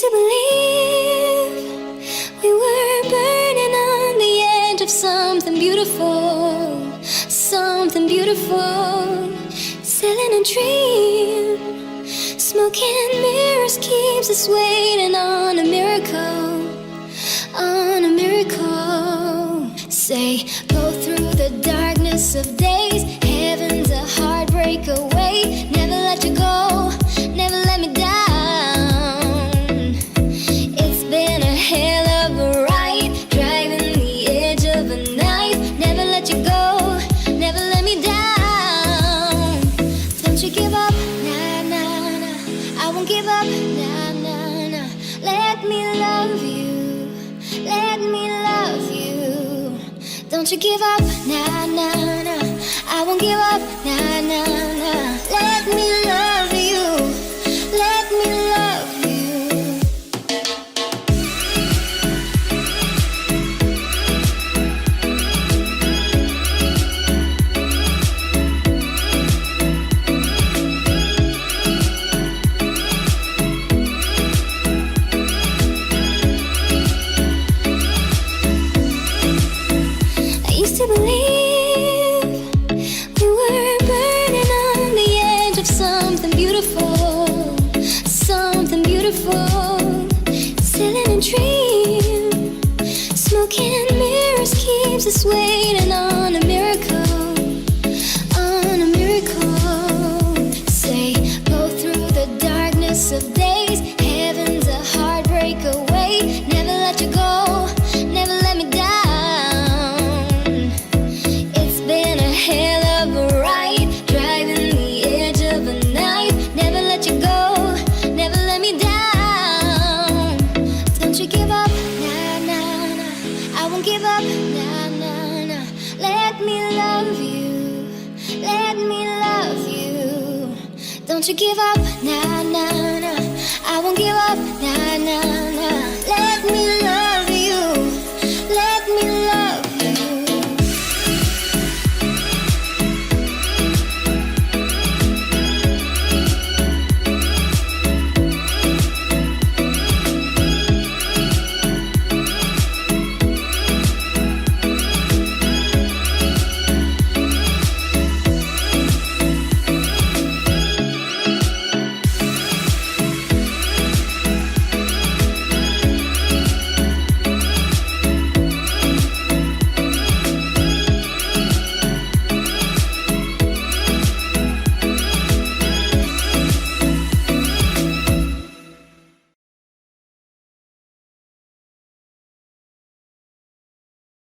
used to believe we were burning on the edge of something beautiful, something beautiful. Selling a dream, smoking mirrors keeps us waiting on a miracle, on a miracle. Say, go through the darkness of days, heaven's a heartbreak away. Never let you go, never let me down. It's been a hell of a ride, driving the edge of a knife. Never let you go, never let me down. Don't you give up, nah, nah, nah. I won't give up, nah, nah, nah. Let me love you, let me love you. Don't you give up, nah, nah, nah. I won't give up, nah, nah, nah. Let me love you, let me love you. I used to believe we were burning on the edge of something beautiful, something beautiful. Selling a dream, smoking mirrors keeps us waiting on a miracle, on a miracle. Say, go through the darkness of days, heaven's a heartbreak away. Never let you go, never let me down. It's been a hell of a ride, driving the edge of a knife. Never let you go, never let me down. Don't you give up, nah, nah, nah. I won't give up, nah, nah, nah. Let me love you, let me love you. Don't you give up, nah, nah, nah. I won't give up, nah, nah, nah.